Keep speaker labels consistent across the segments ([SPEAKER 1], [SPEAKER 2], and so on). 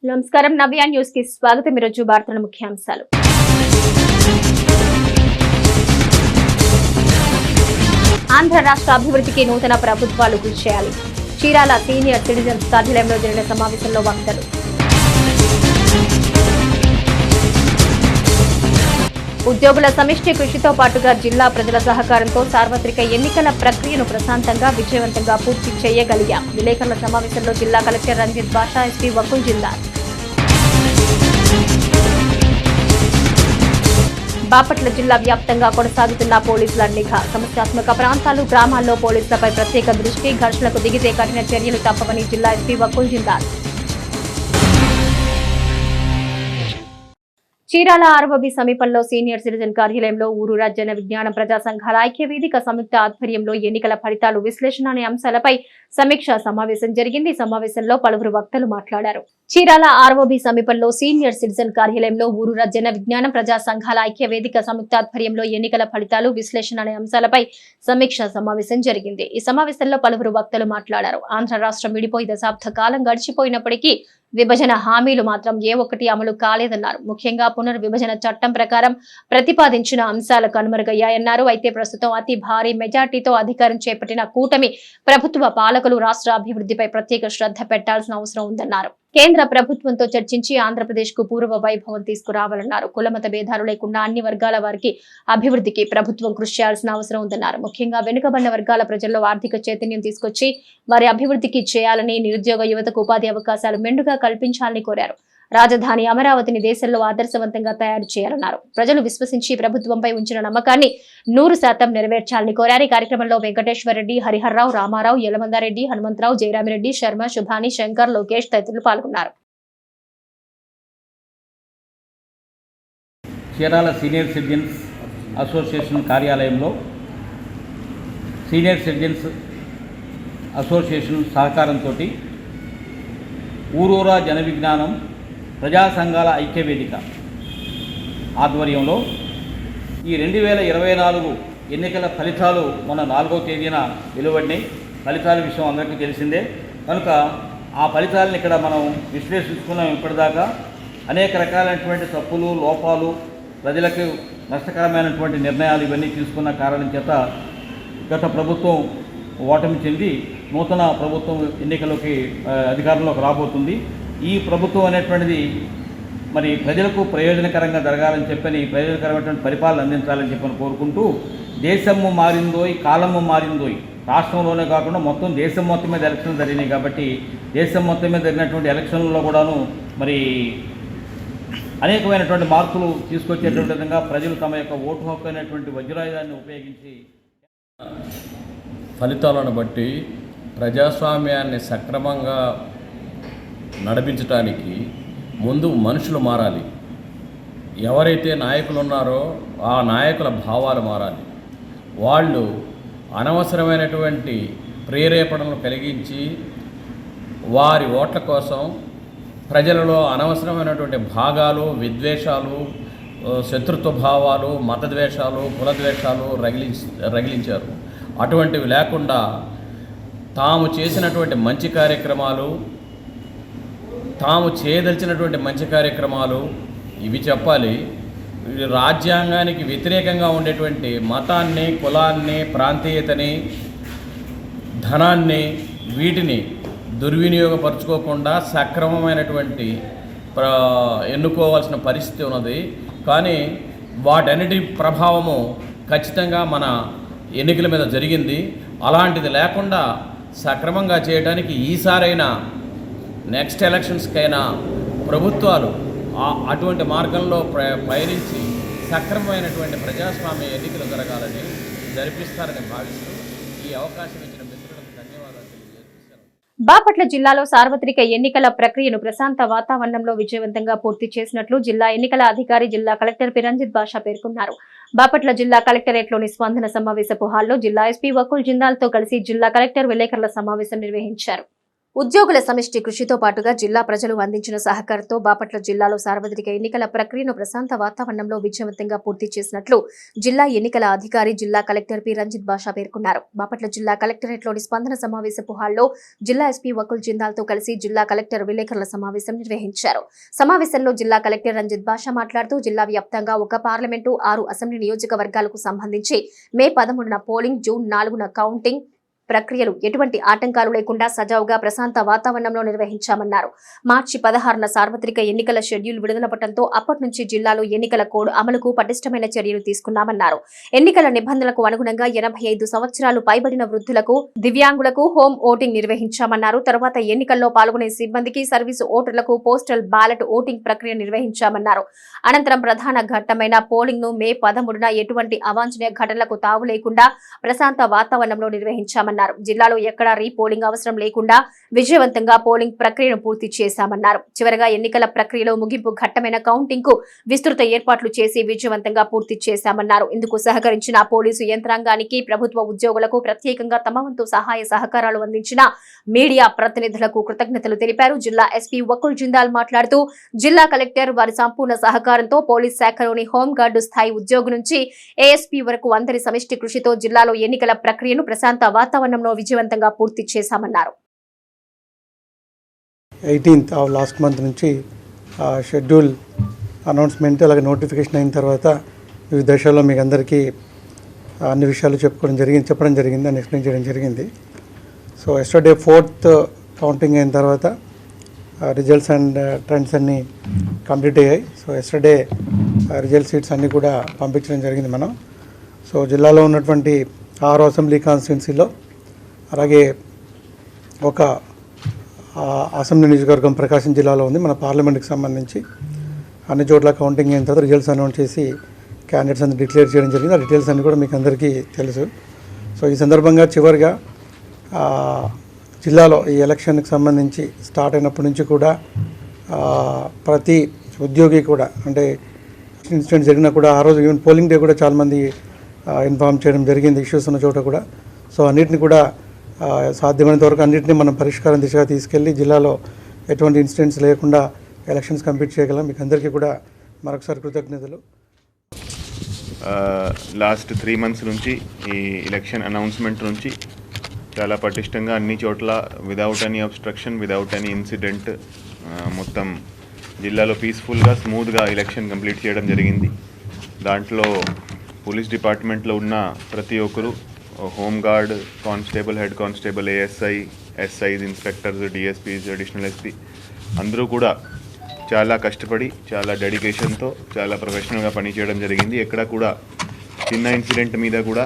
[SPEAKER 1] నమస్కారం నవ్య న్యూస్ కి స్వాగతం। ఈరోజు వార్తల ముఖ్యాంశాలు। ఆంధ్ర రాష్ట్ర అభివృద్ధికి నూతన ప్రభుత్వాలు కృషి చేయాలి। చీరాల సీనియర్ సిటిజన్స్ కార్యాలయంలో జరిగిన సమావేశంలో వక్తలు। ఉద్యోగుల సమిష్టి కృషితో పాటుగా జిల్లా ప్రజల సహకారంతో సార్వత్రిక ఎన్నికల ప్రక్రియను ప్రశాంతంగా విజయవంతంగా పూర్తి చేయగలిగాం। విలేకరుల సమావేశంలో జిల్లా కలెక్టర్ రంజిత్ బాషా, ఎస్పీ వకుల్ జిందాల్। బాపట్ల జిల్లా వ్యాప్తంగా కొనసాగుతున్న పోలీసుల నిఘా। సమస్యాత్మక ప్రాంతాలు, గ్రామాల్లో పోలీసులపై ప్రత్యేక దృష్టి। ఘర్షణకు దిగితే కఠిన చర్యలు తప్పవని జిల్లా ఎస్పీ వకుల్ జిందాల్। చీరాల ఆర్ఓబి సమీపంలో సీనియర్ సిటిజన్ కార్యాలయంలో ఊరూరా జన విజ్ఞాన ప్రజా సంఘాల ఐక్య వేదిక సంయుక్త ఆధ్వర్యంలో ఎన్నికల ఫలితాలు విశ్లేషణ అనే అంశాలపై సమీక్షా సమావేశం జరిగింది। సమావేశంలో పలువురు వక్తలు మాట్లాడారు। చీరాల ఆర్ఓబి సమీపంలో సీనియర్ సిటిజన్ కార్యాలయంలో ఊరూరా జన విజ్ఞాన ప్రజా సంఘాల ఐక్య వేదిక సంయుక్త ఆధ్వర్యంలో ఎన్నికల ఫలితాలు విశ్లేషణ అనే అంశాలపై సమీక్షా సమావేశం జరిగింది। ఈ సమావేశంలో పలువురు వక్తలు మాట్లాడారు। ఆంధ్ర రాష్ట్రం విడిపోయి దశాబ్ద కాలం గడిచిపోయినప్పటికీ విభజన హామీలు మాత్రం ఏ ఒక్కటి అమలు కాలేదన్నారు। ముఖ్యంగా పునర్విభజన చట్టం ప్రకారం ప్రతిపాదించిన అంశాలు కనుమరుగయ్యాయన్నారు। అయితే ప్రస్తుతం అతి భారీ మెజార్టీతో అధికారం చేపట్టిన కూటమి ప్రభుత్వ పాలకులు రాష్ట్ర అభివృద్ధిపై ప్రత్యేక శ్రద్ధ పెట్టాల్సిన అవసరం ఉందన్నారు। కేంద్ర ప్రభుత్వంతో చర్చించి ఆంధ్రప్రదేశ్ కు పూర్వ వైభవం తీసుకురావాలన్నారు। కులమత భేదాలు లేకుండా అన్ని వర్గాల వారికి అభివృద్ధికి ప్రభుత్వం కృషి చేయాల్సిన అవసరం ఉందన్నారు। ముఖ్యంగా వెనుకబడిన వర్గాల ప్రజల్లో ఆర్థిక చైతన్యం తీసుకొచ్చి వారి అభివృద్ధికి చేయాలని, నిరుద్యోగ యువతకు ఉపాధి అవకాశాలు మెండుగా కల్పించాలని కోరారు। రాజధాని అమరావతిని దేశంలో ఆదర్శవంతంగా తయారు చేయాలన్నారు। ప్రజలు విశ్వసించి ప్రభుత్వంపై ఉంచిన నమ్మకాన్ని 100% నెరవేర్చాలని కోరారు। ఈ కార్యక్రమంలో వెంకటేశ్వర రెడ్డి, హరిహర్రావు, రామారావు, యలమందారెడ్డి, హనుమంతరావు, జయరామిరెడ్డి, శర్మ, శుభాని, శంకర్, లోకేష్ తదితరులు పాల్గొన్నారు।
[SPEAKER 2] చీరాల సీనియర్ సిటిజన్స్ అసోసియేషన్ కార్యాలయంలో సీనియర్ సిటిజన్స్ అసోసియేషన్ సహకారంతో ఊరూరా జన విజ్ఞానం ప్రజా సంఘాల ఐక్య వేదిక ఆధ్వర్యంలో ఈ 2024 ఎన్నికల ఫలితాలు మొన్న 4వ తేదీన వెలువడినాయి। ఫలితాల విషయం అందరికీ తెలిసిందే కనుక ఆ ఫలితాలను ఇక్కడ మనం విశ్లేషించుకున్నాం। ఇప్పటిదాకా అనేక రకాలైనటువంటి తప్పులు, లోపాలు, ప్రజలకు నష్టకరమైనటువంటి నిర్ణయాలు ఇవన్నీ తీసుకున్న కారణం చేత గత ప్రభుత్వం ఓటమి చెంది నూతన ప్రభుత్వం ఎన్నికల్లోకి అధికారంలోకి రాబోతుంది। ఈ ప్రభుత్వం అనేటువంటిది మరి ప్రజలకు ప్రయోజనకరంగా జరగాలని చెప్పని, ప్రయోజనకరమైనటువంటి పరిపాలన అందించాలని చెప్పని కోరుకుంటూ, దేశము మారిందోయ్, కాలము మారిందోయ్, రాష్ట్రంలోనే కాకుండా మొత్తం దేశం మొత్తం మీద ఎలక్షన్లు జరిగినాయి కాబట్టి దేశం మొత్తం మీద జరిగినటువంటి ఎలక్షన్లలో కూడాను మరి అనేకమైనటువంటి మార్పులు తీసుకొచ్చేటువంటి విధంగా ప్రజలు తమ యొక్క ఓటు హక్కు అనేటువంటి వజ్రాయుధాన్ని ఉపయోగించి
[SPEAKER 3] ఫలితాలను బట్టి ప్రజాస్వామ్యాన్ని సక్రమంగా నడిపించడానికి ముందు మనుషులు మారాలి। ఎవరైతే నాయకులు ఉన్నారో ఆ నాయకుల భావాలు మారాలి। వాళ్ళు అనవసరమైనటువంటి ప్రేరేపణలు కలిగించి వారి ఓట్ల కోసం ప్రజలలో అనవసరమైనటువంటి భాగాలు, విద్వేషాలు, శత్రుత్వ భావాలు, మతద్వేషాలు, కులద్వేషాలు రగిలించారు। అటువంటివి లేకుండా తాము చేసినటువంటి మంచి కార్యక్రమాలు, తాము చేయదలిచినటువంటి మంచి కార్యక్రమాలు ఇవి చెప్పాలి। రాజ్యాంగానికి వ్యతిరేకంగా ఉండేటువంటి మతాన్ని, కులాన్ని, ప్రాంతీయతని, ధనాన్ని వీటిని దుర్వినియోగపరచుకోకుండా సక్రమమైనటువంటి ఎన్నుకోవాల్సిన పరిస్థితి ఉన్నది। కానీ వాటన్నిటి ప్రభావము ఖచ్చితంగా మన ఎన్నికల మీద జరిగింది। అలాంటిది లేకుండా సక్రమంగా చేయడానికి ఈసారైనా నెక్స్ట్ ఎలక్షన్స్కైనా ప్రభుత్వాలు అటువంటి మార్గంలో పయనించి సక్రమమైనటువంటి ప్రజాస్వామ్య ఎన్నికలు జరగాలని జరిపిస్తారని భావిస్తూ ఈ అవకాశం ఇచ్చిన మిత్రులకు ధన్యవాదాలు తెలియజేస్తున్నాను।
[SPEAKER 1] బాపట్ల జిల్లాలో సార్వత్రిక ఎన్నికల ప్రక్రియను ప్రశాంత వాతావరణంలో విజయవంతంగా పూర్తి చేసినట్లు జిల్లా ఎన్నికల అధికారి జిల్లా కలెక్టర్ రంజిత్ బాషా పేర్కొన్నారు। బాపట్ల జిల్లా కలెక్టరేట్లోని స్పందన సమావేశపు హాల్లో జిల్లా ఎస్పీ వకుల్ జిందాల్ తో కలిసి జిల్లా కలెక్టర్ విలేకరుల సమావేశం నిర్వహించారు। ఉద్యోగుల సమిష్టి కృషితో పాటుగా జిల్లా ప్రజలు అందించిన సహకారంతో బాపట్ల జిల్లాలో సార్వత్రిక ఎన్నికల ప్రక్రియను ప్రశాంత వాతావరణంలో విజయవంతంగా పూర్తి చేసినట్లు జిల్లా ఎన్నికల అధికారి జిల్లా కలెక్టర్ పి రంజిత్ బాషా పేర్కొన్నారు. బాపట్ల జిల్లా కలెక్టరేట్లోని స్పందన సమావేశపు హాల్లో జిల్లా ఎస్పీ వకుల్ జిందాల్తో కలిసి జిల్లా కలెక్టర్ విలేకరుల సమావేశం నిర్వహించారు. సమావేశంలో జిల్లా కలెక్టర్ రంజిత్ బాషా మాట్లాడుతూ జిల్లా వ్యాప్తంగా ఒక పార్లమెంటు 6 అసెంబ్లీ నియోజకవర్గాలకు సంబంధించి మే 13న పోలింగ్, జూన్ 4న కౌంటింగ్ ప్రక్రియలు ఎటువంటి ఆటంకాలు లేకుండా సజావుగా ప్రశాంత వాతావరణంలో నిర్వహించామన్నారు. మార్చి 16న సార్వత్రిక ఎన్నికల షెడ్యూల్ విడుదలపడంతో అప్పటి నుంచి జిల్లాలో ఎన్నికల కోడ్ అమలుకు పటిష్టమైన చర్యలు తీసుకున్నామన్నారు. ఎన్నికల నిబంధనలకు అనుగుణంగా 85 సంవత్సరాలు పైబడిన వృద్ధులకు, దివ్యాంగులకు హోం ఓటింగ్ నిర్వహించామన్నారు. తర్వాత ఎన్నికల్లో పాల్గొనే సిబ్బందికి, సర్వీసు ఓటర్లకు పోస్టల్ బ్యాలెట్ ఓటింగ్ ప్రక్రియ నిర్వహించామన్నారు. అనంతరం ప్రధాన ఘట్టమైన పోలింగ్ ను మే 13న ఎటువంటి అవాంఛనీయ ఘటనలకు తావు లేకుండా ప్రశాంత వాతావరణంలో నిర్వహించామన్నారు. జిల్లాలో ఎక్కడా రీపోలింగ్ అవసరం లేకుండా విజయవంతంగా పోలింగ్ ప్రక్రియను పూర్తి చేశామన్నారు. చివరగా ఎన్నికల ప్రక్రియలో ముగింపు ఘట్టమైన కౌంటింగ్ కు విస్తృత ఏర్పాట్లు చేసి విజయవంతంగా పూర్తి చేశామన్నారు. ఇందుకు సహకరించిన పోలీసు యంత్రాంగానికి, ప్రభుత్వ ఉద్యోగులకు, ప్రత్యేకంగా తమ వంతు సహాయ సహకారాలు అందించిన మీడియా ప్రతినిధులకు కృతజ్ఞతలు తెలిపారు. జిల్లా ఎస్పీ వకుల్ జిందాల్ మాట్లాడుతూ జిల్లా కలెక్టర్ వారి సంపూర్ణ సహకారంతో పోలీస్ శాఖలోని హోంగార్డు స్థాయి ఉద్యోగి నుంచి ఏఎస్పీ వరకు అందరి సమిష్టి కృషితో జిల్లాలో ఎన్నికల ప్రక్రియను ప్రశాంత వాతావరణంలో విజయవంతంగా పూర్తి చేశామన్నారు.
[SPEAKER 4] 18th ఆఫ్ లాస్ట్ మంత్ నుంచి షెడ్యూల్ అనౌన్స్మెంట్ అలాగే నోటిఫికేషన్ అయిన తర్వాత వివిధ దశల్లో మీకు అందరికీ అన్ని విషయాలు చెప్పడం జరిగింది అని ఎక్స్ప్లెయిన్ చేయడం జరిగింది. సో ఎస్టర్డే 4th కౌంటింగ్ అయిన తర్వాత రిజల్ట్స్ అండ్ ట్రెండ్స్ అన్నీ కంప్లీట్ అయ్యాయి. సో ఎస్టర్డే రిజల్ట్ షీట్స్ అన్నీ కూడా పంపించడం జరిగింది మనం. సో జిల్లాలో ఉన్నటువంటి 6 అసెంబ్లీ కాన్స్టిట్యున్సీలో అలాగే ఒక అసెంబ్లీ నియోజకవర్గం ప్రకాశం జిల్లాలో ఉంది. మన పార్లమెంట్కి సంబంధించి అన్ని చోట్ల కౌంటింగ్ అయిన తర్వాత రిజల్ట్స్ అనౌన్స్ చేసి క్యాండిడేట్స్ అన్ని డిక్లేర్ చేయడం జరిగింది. ఆ డీటెయిల్స్ అన్నీ కూడా మీకు అందరికీ తెలుసు. సో ఈ సందర్భంగా చివరిగా జిల్లాలో ఈ ఎలక్షన్కి సంబంధించి స్టార్ట్ అయినప్పటి నుంచి కూడా ప్రతి ఉద్యోగి కూడా, అంటే ఇన్సిడెంట్ జరిగినా కూడా ఆ రోజు ఈవెన్ పోలింగ్ డే కూడా చాలామంది ఇన్ఫార్మ్ చేయడం జరిగింది ఇష్యూస్ ఉన్న చోట కూడా. సో అన్నిటిని కూడా సాధ్యమైనంత వరకు అన్నింటినీ మనం పరిష్కారం దిశగా తీసుకెళ్ళి జిల్లాలో ఎటువంటి ఇన్సిడెంట్స్ లేకుండా ఎలక్షన్స్ కంప్లీట్ చేయగలం. మీకు అందరికీ కూడా మరొకసారి కృతజ్ఞతలు.
[SPEAKER 5] లాస్ట్ 3 months నుంచి ఈ ఎలక్షన్ అనౌన్స్మెంట్ నుంచి చాలా పటిష్టంగా అన్ని చోట్ల without any obstruction, without any incident మొత్తం జిల్లాలో పీస్ఫుల్గా, స్మూత్గా ఎలక్షన్ కంప్లీట్ చేయడం జరిగింది. దాంట్లో పోలీస్ డిపార్ట్మెంట్లో ఉన్న ప్రతి ఒక్కరు, home guard, constable, head constable, ASI, SIs, inspectors, DSPs, additional SP అందరూ కూడా చాలా కష్టపడి, చాలా డెడికేషన్తో, చాలా ప్రొఫెషనల్గా పనిచేయడం జరిగింది. ఎక్కడ కూడా చిన్న ఇన్సిడెంట్ మీద కూడా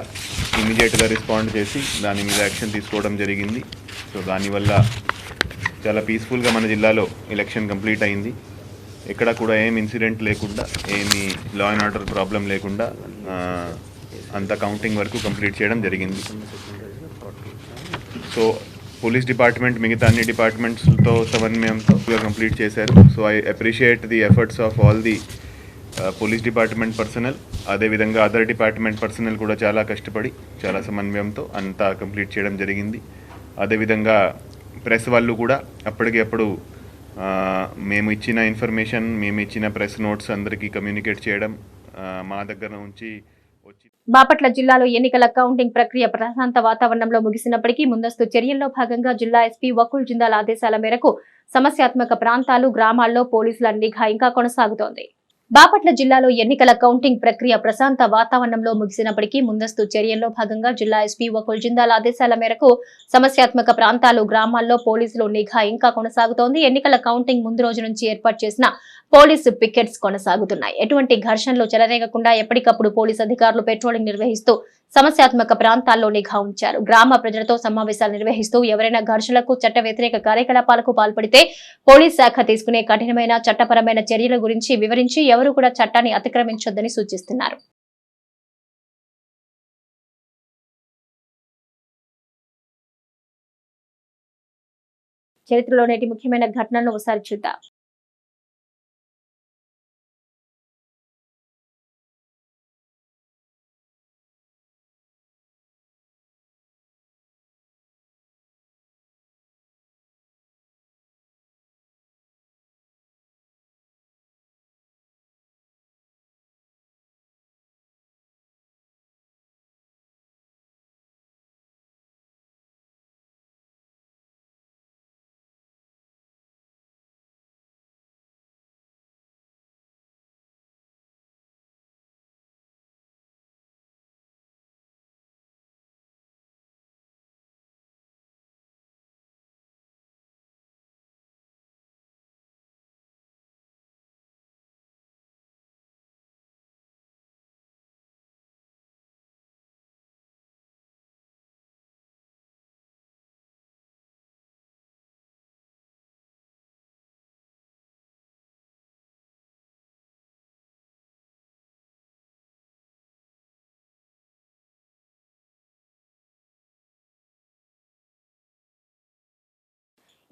[SPEAKER 5] ఇమీడియట్గా రెస్పాండ్ చేసి దాని మీద యాక్షన్ తీసుకోవడం జరిగింది. సో దానివల్ల చాలా పీస్ఫుల్గా మన జిల్లాలో ఎలక్షన్ కంప్లీట్ అయింది. ఎక్కడ కూడా ఏం ఇన్సిడెంట్ లేకుండా, ఏమీ లా అండ్ ఆర్డర్ ప్రాబ్లం లేకుండా అంత కౌంటింగ్ వరకు కంప్లీట్ చేయడం జరిగింది. సో పోలీస్ డిపార్ట్మెంట్ మిగతా అన్ని డిపార్ట్మెంట్స్తో సమన్వయంతో కంప్లీట్ చేశారు. So I appreciate the efforts of all the police department personal. అదేవిధంగా అదర్ డిపార్ట్మెంట్ పర్సనల్ కూడా చాలా కష్టపడి, చాలా సమన్వయంతో అంతా కంప్లీట్ చేయడం జరిగింది. అదేవిధంగా ప్రెస్ వాళ్ళు కూడా అప్పటికప్పుడు మేము ఇచ్చిన ఇన్ఫర్మేషన్, మేము ఇచ్చిన ప్రెస్ నోట్స్ అందరికీ కమ్యూనికేట్ చేయడం, మా దగ్గర నుంచి వచ్చి.
[SPEAKER 1] బాపట్ల జిల్లాలో ఎన్నికల కౌంటింగ్ ప్రక్రియ ప్రశాంత వాతావరణంలో ముగిసినప్పటికీ ముందస్తు చర్యల్లో భాగంగా జిల్లా ఎస్పీ వకుల్ జిందాల్ ఆదేశాల మేరకు సమస్యాత్మక ప్రాంతాలు, గ్రామాల్లో పోలీసుల నిఘా ఇంకా కొనసాగుతోంది. బాపట్ల జిల్లాలో ఎన్నికల కౌంటింగ్ ప్రక్రియ ప్రశాంత వాతావరణంలో ముగిసినప్పటికీ ముందస్తు చర్యల్లో భాగంగా జిల్లా ఎస్పీ వకుల్ జిందాల్ ఆదేశాల మేరకు సమస్యాత్మక ప్రాంతాలు, గ్రామాల్లో పోలీసులు నిఘా ఇంకా కొనసాగుతోంది. ఎన్నికల కౌంటింగ్ ముందు రోజు నుంచి ఏర్పాటు చేసిన పోలీసు పికెట్స్ కొనసాగుతున్నాయి. ఎటువంటి ఘర్షణలు చెలరేగకుండా ఎప్పటికప్పుడు పోలీసు అధికారులు పెట్రోలింగ్ నిర్వహిస్తూ సమస్యాత్మక ప్రాంతాల్లో నిఘా ఉంచారు. గ్రామ ప్రజలతో సమావేశాలు నిర్వహిస్తూ ఎవరైనా ఘర్షణలకు, చట్ట వ్యతిరేక కార్యకలాపాలకు పాల్పడితే పోలీస్ శాఖ తీసుకునే కఠినమైన చట్టపరమైన చర్యల గురించి వివరించి ఎవరు కూడా చట్టాన్ని అతిక్రమించొద్దని సూచిస్తున్నారు. చరిత్రలో నేటి ముఖ్యమైన ఘటనలను ఒకసారి చూద్దాం.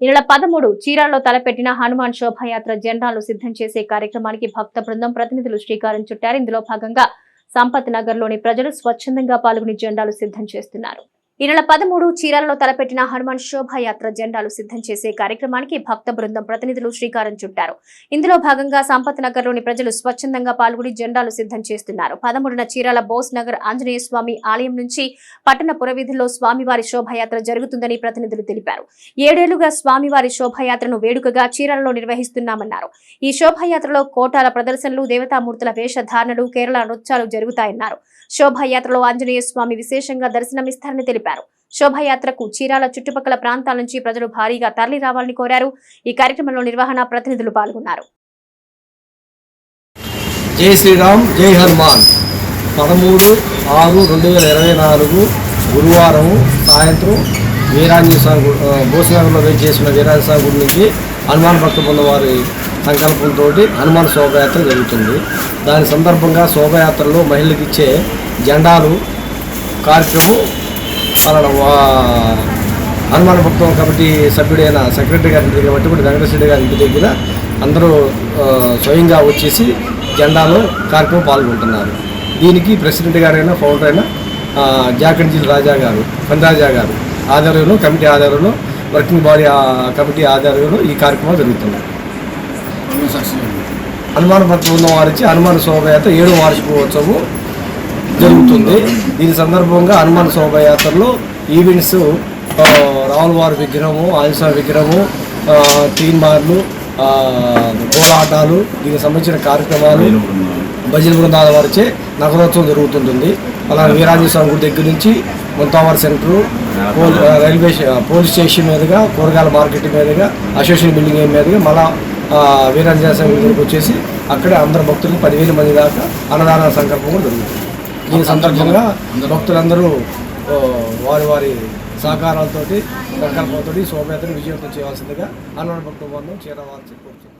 [SPEAKER 1] ఈ నెల 13 చీరాలలో తలపెట్టిన హనుమాన్ శోభాయాత్ర జెండాలు సిద్ధం చేసే కార్యక్రమానికి భక్త బృందం ప్రతినిధులు శ్రీకారం చుట్టారు. ఇందులో భాగంగా సంపత్ నగర్ లోని ప్రజలు స్వచ్ఛందంగా పాల్గొని జెండాలు సిద్ధం చేస్తున్నారు. ఈ నెల 13 చీరాలలో తలపెట్టిన హనుమాన్ శోభాయాత్ర జెండాలు సిద్ధం చేసే కార్యక్రమానికి భక్త బృందం ప్రతినిధులు శ్రీకారం చుట్టారు. ఇందులో భాగంగా సంపత్ నగర్ లోని ప్రజలు స్వచ్ఛందంగా పాల్గొని జెండాలు సిద్ధం చేస్తున్నారు. 13న చీరాల బోస్ నగర్ ఆంజనేయ స్వామి ఆలయం నుంచి పట్టణ పురవీధుల్లో స్వామివారి శోభాయాత్ర జరుగుతుందని ప్రతినిధులు తెలిపారు. 7 ఏళ్లుగా స్వామివారి శోభాయాత్రను వేడుకగా చీరాలలో నిర్వహిస్తున్నామన్నారు. ఈ శోభాయాత్రలో కోటాల ప్రదర్శనలు, దేవతామూర్తుల వేషధారణలు, కేరళ నృత్యాలు జరుగుతాయన్నారు. శోభాయాత్రలో ఆంజనేయ స్వామి విశేషంగా దర్శనమిస్తారని తెలిపారు. శోభాయాత్రకు చీరాల చుట్టుపక్కల ప్రాంతాల నుంచి ప్రజలు భారీగా తరలి రావాలని కోరారు. ఈ కార్యక్రమంలో నిర్వహణ ప్రతినిధులు పాల్గొన్నారు.
[SPEAKER 6] జై శ్రీరామ్, జై హనుమాన్. 13/6/2024 గురువారం సాయంత్రం వీరాంజనేయ స్వామి బోసనగర్లో వెయిట్ చేసిన వీరాంజనేయ స్వామి గుడి నుంచి హనుమాన్ భక్త బృందం వారి సంకల్పంతో హనుమాన్ శోభయాత్ర జరుగుతుంది. దాని సందర్భంగా శోభయాత్రలో మహిళలకు ఇచ్చే జెండాలు కార్యక్రమం హనుమాన్ భక్త కమిటీ సభ్యుడైన సెక్రటరీ గారి ఇంటి దగ్గర మట్టుబడి వెంకటేశ్వర గారి ఇంటి దగ్గర అందరూ స్వయంగా వచ్చేసి జెండాలో కార్యక్రమం పాల్గొంటున్నారు. దీనికి ప్రెసిడెంట్ గారైన ఫౌండర్ అయిన జాకంజీల్ రాజా గారు, పంరాజా గారు ఆధ్వర్యంలో, కమిటీ ఆధ్వర్యంలో, వర్కింగ్ బాడీ కమిటీ ఆధ్వర్యంలో ఈ కార్యక్రమం జరుగుతుంది. హనుమాన్ భక్త బృందం వారిచి హనుమాన్ శోభయాత్ర 7వ వార్షికోత్సవం జరుగుతుంది. దీని సందర్భంగా హనుమాన్ శోభయాత్రలో ఈవెంట్స్ రావులవారి విగ్రహము, ఆంజనేయ విగ్రహము, తీన్ మార్లు, కోలాటాలు, దీనికి సంబంధించిన కార్యక్రమాలు, భజన బృందాల వారిచే నగరోత్సవం జరుగుతుంటుంది. అలాగే వీరాంజనేయ స్వామి గుడి దగ్గర నుంచి ముంతావర్ సెంటరు, రైల్వే పోలీస్ స్టేషన్ మీదుగా, కూరగాయల మార్కెట్ మీదుగా, అసోసియేషన్ బిల్డింగ్ మీదుగా మళ్ళా వీరాంజనేయ స్వామి దగ్గరికి వచ్చేసి అక్కడే అందరు భక్తులు 10,000 మంది దాకా అన్నదాన సంకల్పం కూడా జరుగుతుంది. దీని సందర్భంగా భక్తులందరూ వారి వారి సహకారాలతో, సంకల్పంతో శోభయాత్రను విజయవంతం చేయవలసిందిగా హనుమాన్ భక్త బృందం చేరవాల్సి కోరుతుంది.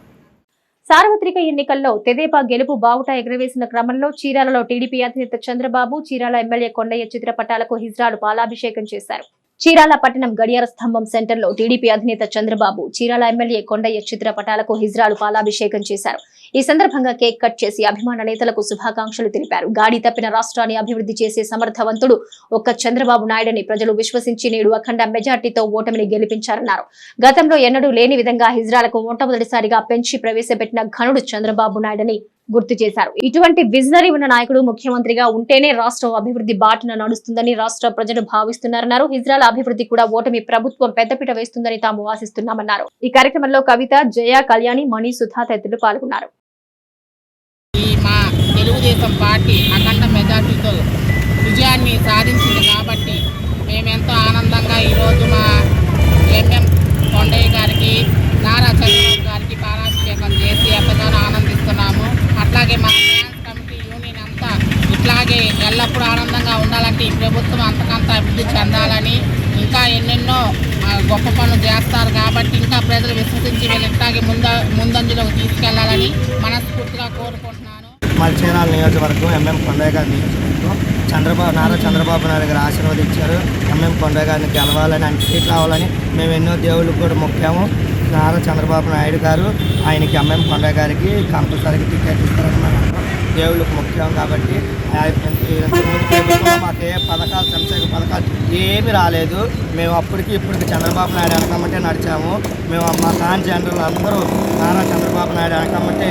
[SPEAKER 1] సార్వత్రిక ఎన్నికల్లో తెదేపా గెలుపు బావుట ఎగరవేసిన క్రమంలో చీరాలలో టీడీపీ అధినేత చంద్రబాబు, చీరాల ఎమ్మెల్యే కొండయ్య చిత్రపటాలకు హిజ్రాలు పాలాభిషేకం చేశారు. చీరాల పట్టణం గడియార స్తంభం సెంటర్లో టీడీపీ అధినేత చంద్రబాబు, చీరాల ఎమ్మెల్యే కొండయ్య చిత్రపటాలకు హిజ్రాలు పాలాభిషేకం చేశారు. ఈ సందర్భంగా కేక్ కట్ చేసి అభిమాన నేతలకు శుభాకాంక్షలు తెలిపారు. గాడి తప్పిన రాష్ట్రాన్ని అభివృద్ధి చేసే సమర్థవంతుడు ఒక్క చంద్రబాబు నాయుడని ప్రజలు విశ్వసించి నేడు అఖండ మెజార్టీతో ఓటమిని గెలిపించారన్నారు. గతంలో ఎన్నడూ లేని విధంగా హిజ్రాలకు మొట్టమొదటిసారిగా పెంచి ప్రవేశపెట్టిన ఘనుడు చంద్రబాబు నాయుడని గుర్తు చేశారు. ఇటువంటి విజనరీ ఉన్న నాయకుడు ముఖ్యమంత్రిగా ఉంటేనే రాష్ట్రం అభివృద్ధి బాటన నడుస్తుందని రాష్ట్ర ప్రజలు భావిస్తున్నారన్నారు. హిజ్రాల అభివృద్ధి కూడా ఓటమి ప్రభుత్వం పెద్దపీట వేస్తుందని తాము ఆశిస్తున్నామన్నారు. ఈ కార్యక్రమంలో కవిత, జయ, కళ్యాణి, మణి, సుధా తదితరులు పాల్గొన్నారు.
[SPEAKER 7] మా తెలుగుదేశం పార్టీ అఖండ మెజార్టీతో విజయాన్ని సాధించింది కాబట్టి మేమెంతో ఆనందంగా ఈరోజు మా ఎంఎం కొండయ్య గారికి, నారా చంద్రబాబు గారికి పాలాభిషేకం చేసి ఎంతగానో ఆనందిస్తున్నాము. అట్లాగే మా ఫ్యాన్స్ కమిటీ యూనియన్ అంతా ఇట్లాగే ఎల్లప్పుడూ ఆనందంగా ఉండాలంటే ఈ ప్రభుత్వం అంతకంత అభివృద్ధి చెందాలని, ఇంకా ఎన్నెన్నో గొప్ప పనులు చేస్తారు కాబట్టి ఇంకా ప్రజలు విశ్వసించి వీళ్ళు ఇట్లాగే ముందంజలోకి తీసుకెళ్లాలని మనస్ఫూర్తిగా కోరుకుంటున్నాను.
[SPEAKER 8] మా చీరాల నియోజకవర్గం ఎంఎం కొండయ్య గారి నియోజకవర్గం నారా చంద్రబాబు నాయుడు గారు ఆశీర్వదించారు. ఎంఎం కొండయ్య గారిని గెలవాలని, ఆయన సీట్ రావాలని మేము ఎన్నో దేవుళ్ళకు కూడా మొక్కాము. నారా చంద్రబాబు నాయుడు గారు ఆయనకి ఎంఎం కొండయ్య గారికి కంపల్సరీగా టికెట్ ఇస్తారన్నమాట. దేవుళ్ళకు ముఖ్యం కాబట్టి మాకు ఏ పథకాలు, సంక్షేమ పథకాలు ఏమీ రాలేదు. మేము అప్పటికి ఇప్పటికి చంద్రబాబు నాయుడు వెనకమ్మంటే నడిచాము. మేము మా ట్రాన్స్జెండర్లు అందరూ నారా చంద్రబాబు నాయుడు వెనకమ్మంటే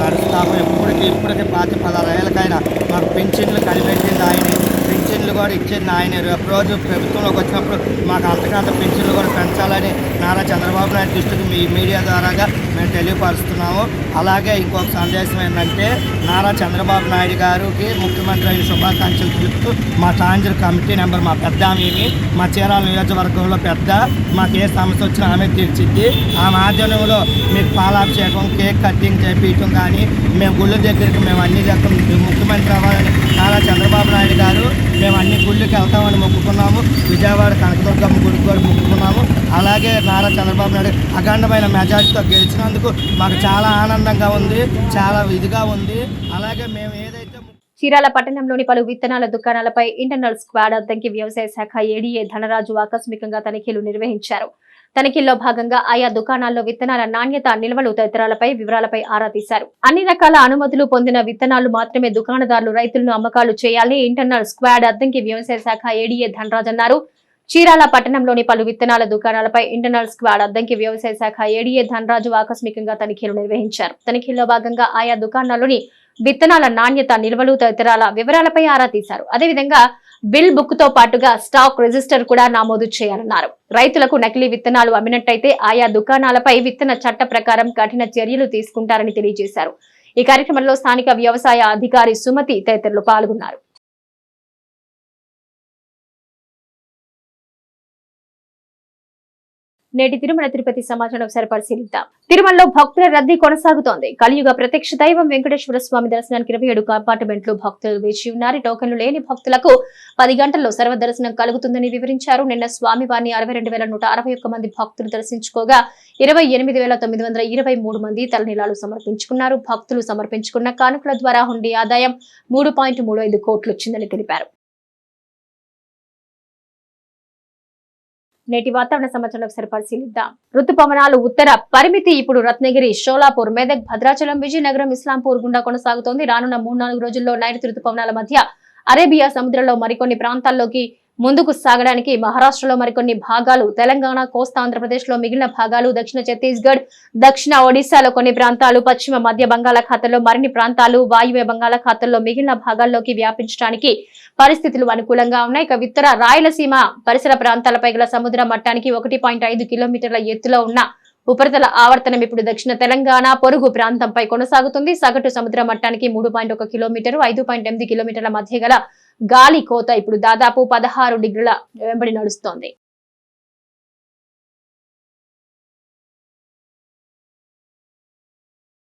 [SPEAKER 8] నడుస్తాము. ఇప్పటికి 10-16 ఏళ్ళకైనా మాకు పెన్షన్లు కనిపెట్టింది ఆయన, పెన్షన్లు కూడా ఇచ్చింది ఆయన. రేపు రోజు ప్రభుత్వంలోకి వచ్చినప్పుడు మాకు అంతకంత పెన్షన్లు కూడా పెంచాలని నారా చంద్రబాబు నాయుడు దృష్టికి మీ మీడియా ద్వారాగా మేము తెలియపరుస్తున్నాము. అలాగే ఇంకొక సందేశం ఏంటంటే నారా చంద్రబాబు నాయుడు గారికి ముఖ్యమంత్రి అయిన శుభాకాంక్షలు తెలుపుతూ మా ట్రాన్స్జెండర్ కమిటీ నెంబర్ మా పెద్ద ఆమె, మా చీరాల నియోజకవర్గంలో పెద్ద, మాకు ఏ సమస్య వచ్చినా ఆమె తీర్చిద్ది. ఆ మాధ్యమంలో మీకు పాలాభిషేకం, కేక్ కటింగ్ చేపించడం కానీ, మేము గుళ్ళ దగ్గరికి మేము అన్ని దగ్గర ముఖ్యమంత్రి అవ్వాలని నారా చంద్రబాబు నాయుడు గారు మేము అన్ని గుళ్ళకి వెళ్తామని మొక్కుకున్నాము. విజయవాడ కనకదుర్గమ్మ గుడికి కూడా మొక్కుకున్నాము. అలాగే నారా చంద్రబాబు నాయుడు అఖండమైన మెజార్టీతో గెలిచినందుకు మాకు చాలా ఆనందంగా ఉంది, చాలా ఇదిగా ఉంది. అలాగే మేము ఏదైతే
[SPEAKER 1] చీరాల పట్టణంలోని పలు విత్తనాల దుకాణాలపై ఇంటర్నల్ స్క్వాడ్ అద్దంకి వ్యవసాయ శాఖ ఏడీఏ ధనరాజు ఆకస్మికంగా తనిఖీలు నిర్వహించారు. తనిఖీల్లో భాగంగా ఆయా దుకాణాల్లో విత్తనాల నాణ్యత, నిల్వలు తదితరాలపై వివరాలపై ఆరా తీశారు. అన్ని రకాల అనుమతులు పొందిన విత్తనాలు మాత్రమే దుకాణదారులు రైతులను అమ్మకాలు చేయాలని ఇంటర్నల్ స్క్వాడ్ అద్దంకి వ్యవసాయ శాఖ ఏడీఏ ధనరాజ్ అన్నారు. చీరాల పట్టణంలోని పలు విత్తనాల దుకాణాలపై ఇంటర్నల్ స్క్వాడ్ అద్దంకి వ్యవసాయ శాఖ ఏడీఏ ధనరాజు ఆకస్మికంగా తనిఖీలు నిర్వహించారు. తనిఖీల్లో భాగంగా ఆయా దుకాణాల్లోని విత్తనాల నాణ్యత, నిల్వలు తదితరాల వివరాలపై ఆరా తీశారు. అదేవిధంగా బిల్ బుక్ తో పాటుగా స్టాక్ రిజిస్టర్ కూడా నమోదు చేయాలన్నారు. రైతులకు నకిలీ విత్తనాలు అమ్మినట్టయితే ఆయా దుకాణాలపై విత్తన చట్ట ప్రకారం కఠిన చర్యలు తీసుకుంటారని తెలియజేశారు. ఈ కార్యక్రమంలో స్థానిక వ్యవసాయ అధికారి సుమతి తదితరులు పాల్గొన్నారు. నేటి తిరుమల తిరుపతి సమాచారం ఒకసారి పరిశీలిద్దాం. తిరుమలలో భక్తుల రద్దీ కొనసాగుతోంది. కలియుగ ప్రత్యక్ష దైవం వెంకటేశ్వర స్వామి దర్శనానికి 27 కంపార్ట్మెంట్లు భక్తులు వేచి ఉన్నారు. టోకెన్లు లేని భక్తులకు 10 గంటల్లో సర్వదర్శనం కలుగుతుందని వివరించారు. నిన్న స్వామివారిని 62,161 మంది భక్తులు దర్శించుకోగా 28,923 మంది తలనీలాలు సమర్పించుకున్నారు. భక్తులు సమర్పించుకున్న కానుకల ద్వారా హుండీ ఆదాయం 3.35 కోట్లు వచ్చిందని తెలిపారు. నేటి వాతావరణ సమాచారం ఒకసారి పరిశీలిద్దాం. రుతుపవనాలు ఉత్తర పరిమితి ఇప్పుడు రత్నగిరి, షోలాపూర్, మెదక్, భద్రాచలం, విజయనగరం, ఇస్లాంపూర్ గుండా కొనసాగుతోంది. రానున్న 3-4 రోజుల్లో నైరుతి రుతుపవనాల మధ్య అరేబియా సముద్రంలో మరికొన్ని ప్రాంతాల్లోకి ముందుకు సాగడానికి మహారాష్ట్రలో మరికొన్ని భాగాలు, తెలంగాణ, కోస్తా ఆంధ్రప్రదేశ్ లో మిగిలిన భాగాలు, దక్షిణ ఛత్తీస్గఢ్, దక్షిణ ఒడిశాలో కొన్ని ప్రాంతాలు, పశ్చిమ మధ్య బంగాళాఖాతంలో మరిన్ని ప్రాంతాలు, వాయువ్య బంగాళాఖాతంలో మిగిలిన భాగాల్లోకి వ్యాపించడానికి పరిస్థితులు అనుకూలంగా ఉన్నాయి. ఇక ఉత్తర రాయలసీమ పరిసర ప్రాంతాలపై గల సముద్ర మట్టానికి 1.5 కిలోమీటర్ల ఎత్తులో ఉన్న ఉపరితల ఆవర్తనం ఇప్పుడు దక్షిణ తెలంగాణ పొరుగు ప్రాంతంపై కొనసాగుతుంది. సగటు సముద్ర మట్టానికి 3.1 కిలోమీటరు, 5.8 కిలోమీటర్ల మధ్య గల గాలి కోత ఇప్పుడు దాదాపు 16 డిగ్రీల వెంబడి నడుస్తోంది.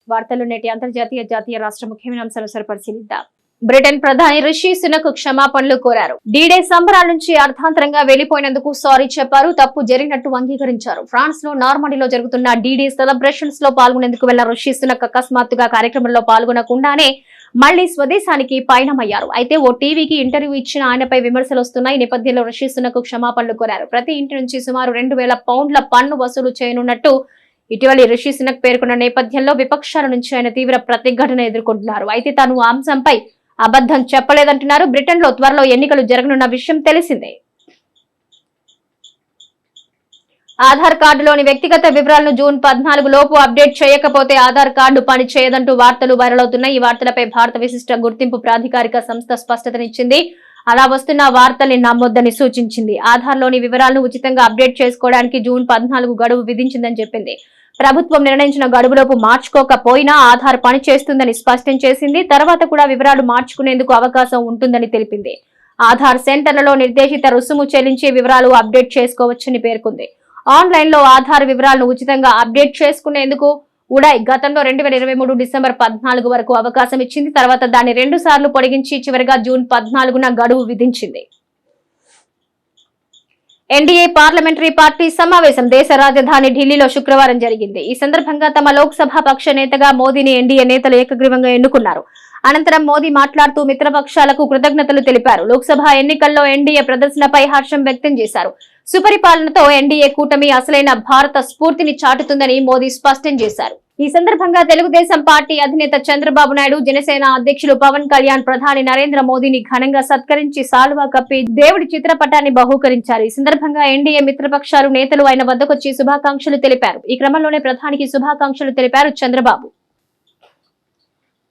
[SPEAKER 1] వార్తలు నేటి అంతర్జాతీయ, జాతీయ, రాష్ట్ర ముఖ్యమైన అంశాలను పరిశీలిద్దాం. బ్రిటన్ ప్రధాని రిషి సునక్ క్షమాపణలు కోరారు. డీడే సంబరాల నుంచి అర్థాంతరంగా వెళ్లిపోయినందుకు సారీ చెప్పారు. తప్పు జరిగినట్టు అంగీకరించారు. ఫ్రాన్స్ లో నార్మండీలో జరుగుతున్న డీడే సెలబ్రేషన్స్ లో పాల్గొనేందుకు వెళ్లిన రిషి సునక్ అకస్మాత్తుగా కార్యక్రమంలో పాల్గొనకుండానే మళ్లీ స్వదేశానికి పయనమయ్యారు. అయితే ఓ టీవీకి ఇంటర్వ్యూ ఇచ్చిన ఆయనపై విమర్శలు వస్తున్నాయి. ఈ నేపథ్యంలో రిషి సునక్ క్షమాపణలు కోరారు. ప్రతి ఇంటి నుంచి సుమారు 2,000 పౌండ్ల పన్ను వసూలు చేయనున్నట్టు ఇటీవలి రిషి సునక్ పేర్కొన్న నేపథ్యంలో విపక్షాల నుంచి ఆయన తీవ్ర ప్రతిఘటన ఎదుర్కొంటున్నారు. అయితే తాను ఆ అంశంపై అబద్ధం చెప్పలేదంటున్నారు. బ్రిటన్ లో త్వరలో ఎన్నికలు జరగనున్న విషయం తెలిసిందే. ఆధార్ కార్డులోని వ్యక్తిగత వివరాలను జూన్ 14 లోపు అప్డేట్ చేయకపోతే ఆధార్ కార్డు పని చేయదంటూ వార్తలు వైరల్ అవుతున్నాయి. ఈ వార్తలపై భారత విశిష్ట గుర్తింపు ప్రాధికారిక సంస్థ స్పష్టతనిచ్చింది. అలా వస్తున్న వార్తల్ని నమ్మొద్దని సూచించింది. ఆధార్ లోని వివరాలను ఉచితంగా అప్డేట్ చేసుకోవడానికి జూన్ 14 గడువు విధించిందని చెప్పింది. ప్రభుత్వం నిర్ణయించిన గడువులోపు మార్చుకోకపోయినా ఆధార్ పని చేస్తుందని స్పష్టం చేసింది. తర్వాత కూడా వివరాలు మార్చుకునేందుకు అవకాశం ఉంటుందని తెలిపింది. ఆధార్ సెంటర్లలో నిర్దేశిత రుసుము చెల్లించి వివరాలు అప్డేట్ చేసుకోవచ్చని పేర్కొంది. ఆన్లైన్ లో ఆధార్ వివరాలను ఉచితంగా అప్డేట్ చేసుకునేందుకు ఉడాయ్ గతంలో 2023 డిసెంబర్ 14 వరకు అవకాశం ఇచ్చింది. తర్వాత దాన్ని 2 సార్లు పొడిగించి చివరిగా జూన్ 14న గడువు విధించింది. ఎన్డీఏ పార్లమెంటరీ పార్టీ సమావేశం దేశ రాజధాని ఢిల్లీలో శుక్రవారం జరిగింది. ఈ సందర్భంగా తమ లోక్సభ పక్ష నేతగా మోదీని ఎన్డీఏ నేతలు ఏకగ్రీవంగా ఎన్నుకున్నారు. అనంతరం మోదీ మాట్లాడుతూ మిత్రపక్షాలకు కృతజ్ఞతలు తెలిపారు. లోక్సభ ఎన్నికల్లో ఎన్డీఏ ప్రదర్శనపై హర్షం వ్యక్తం చేశారు. సుపరిపాలనతో ఎన్డీఏ కూటమి అసలైన భారత స్ఫూర్తిని చాటుతుందని మోదీ స్పష్టం చేశారు. ఈ సందర్భంగా తెలుగుదేశం పార్టీ అధినేత చంద్రబాబు నాయుడు, జనసేన అధ్యక్షులు పవన్ కళ్యాణ్ ప్రధాని నరేంద్ర మోదీని ఘనంగా సత్కరించి సాల్వా కప్పి దేవుడి చిత్రపటాన్ని బహూకరించారు. ఈ సందర్భంగా ఎన్డీఏ మిత్రపక్షాలు నేతలు ఆయన వద్దకొచ్చి శుభాకాంక్షలు తెలిపారు. ఈ క్రమంలోనే ప్రధానికి శుభాకాంక్షలు తెలిపారు చంద్రబాబు.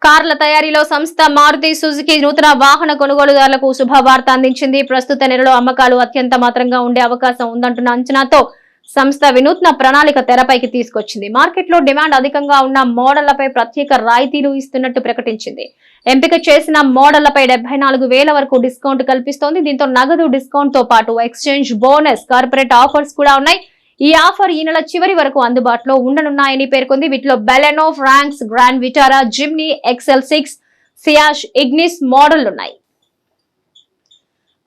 [SPEAKER 1] కార్ల తయారీలో సంస్థ మారుతి సుజుకి నూతన వాహన కొనుగోలుదారులకు శుభవార్త అందించింది. ప్రస్తుత నెలలో అమ్మకాలు అత్యంత మాత్రంగా ఉండే అవకాశం ఉందంటున్న అంచనాతో సంస్థ వినూత్న ప్రణాళిక తెరపైకి తీసుకొచ్చింది. మార్కెట్లో డిమాండ్ అధికంగా ఉన్న మోడళ్లపై ప్రత్యేక రాయితీలు ఇస్తున్నట్టు ప్రకటించింది. ఎంపిక చేసిన మోడళ్లపై 74,000 వరకు డిస్కౌంట్ కల్పిస్తోంది. దీంతో నగదు డిస్కౌంట్ తో పాటు ఎక్స్చేంజ్ బోనస్, కార్పొరేట్ ఆఫర్స్ కూడా ఉన్నాయి. ఈ ఆఫర్ ఈ నెల చివరి వరకు అందుబాటులో ఉండనున్నాయని పేర్కొంది. వీటిలో Baleno, Fronx, Grand Vitara, Jimny, XL6, Ciaz, Ignis మోడళ్లున్నాయి.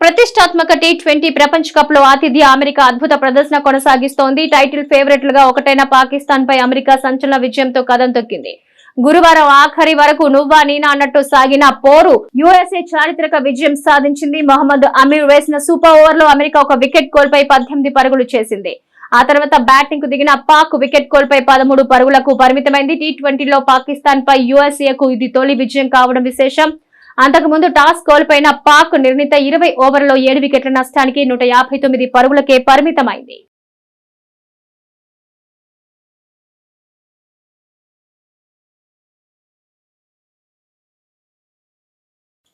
[SPEAKER 1] ప్రతిష్టాత్మక T20 ప్రపంచ కప్ లో ఆతిథ్య అమెరికా అద్భుత ప్రదర్శన కొనసాగిస్తోంది. టైటిల్ ఫేవరెట్లుగా ఒకటైన పాకిస్తాన్ పై అమెరికా సంచలన విజయంతో కదం తొక్కింది. గురువారం ఆఖరి వరకు నువ్వా నేనా అన్నట్టు సాగిన పోరు యుఎస్ఏ చారిత్రక విజయం సాధించింది. మహమ్మద్ అమీర్ వేసిన సూపర్ ఓవర్ లో అమెరికా ఒక వికెట్ కోల్పై 18 పరుగులు చేసింది. ఆ తర్వాత బ్యాటింగ్ కు దిగిన పాక్ వికెట్ కోల్పై 13 పరుగులకు పరిమితమైంది. T20లో పాకిస్తాన్ పై యుఎస్ఏకు ఇది తొలి విజయం కావడం విశేషం. అంతకుముందు టాస్ కోల్పోయిన పాక్ నిర్ణీత 20 ఓవర్లలో 7 వికెట్ల నష్టానికి 159 పరుగులకే పరిమితమైంది.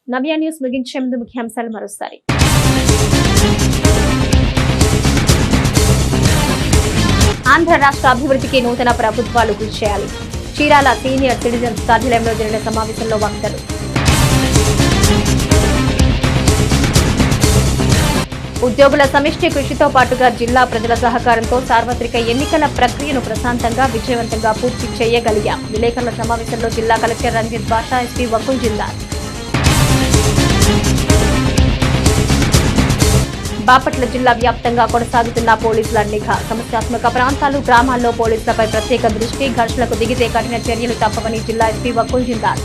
[SPEAKER 1] నవ్య న్యూస్ ముగించే ముందు ముఖ్యాంశాలు మరోసారి. ఆంధ్ర రాష్ట్ర అభివృద్ధికి నూతన ప్రభుత్వాలు కృషి చేయాలి. చీరాల సీనియర్ సిటిజన్స్ కార్యాలయంలో జరిగిన సమావేశంలో వక్తలు. ఉద్యోగుల సమిష్టి కృషితో పాటుగా జిల్లా ప్రజల సహకారంతో సార్వత్రిక ఎన్నికల ప్రక్రియను ప్రశాంతంగా విజయవంతంగా పూర్తి చేయగలిగాం. విలేకరుల సమావేశంలో జిల్లా కలెక్టర్ రంజిత్ బాషా, ఎస్పీ వకుల్ జిందాల్. బాపట్ల జిల్లా వ్యాప్తంగా కొనసాగుతున్న పోలీసుల నిఘా. సమస్యాత్మక ప్రాంతాలు, గ్రామాల్లో పోలీసులపై ప్రత్యేక దృష్టి. ఘర్షణలకు దిగితే కఠిన చర్యలు తప్పవని జిల్లా ఎస్పీ వకుల్ జిందాల్.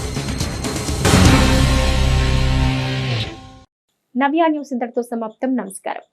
[SPEAKER 1] నవ్య న్యూస్ ఇంతటితో సమాప్తం. నమస్కారం.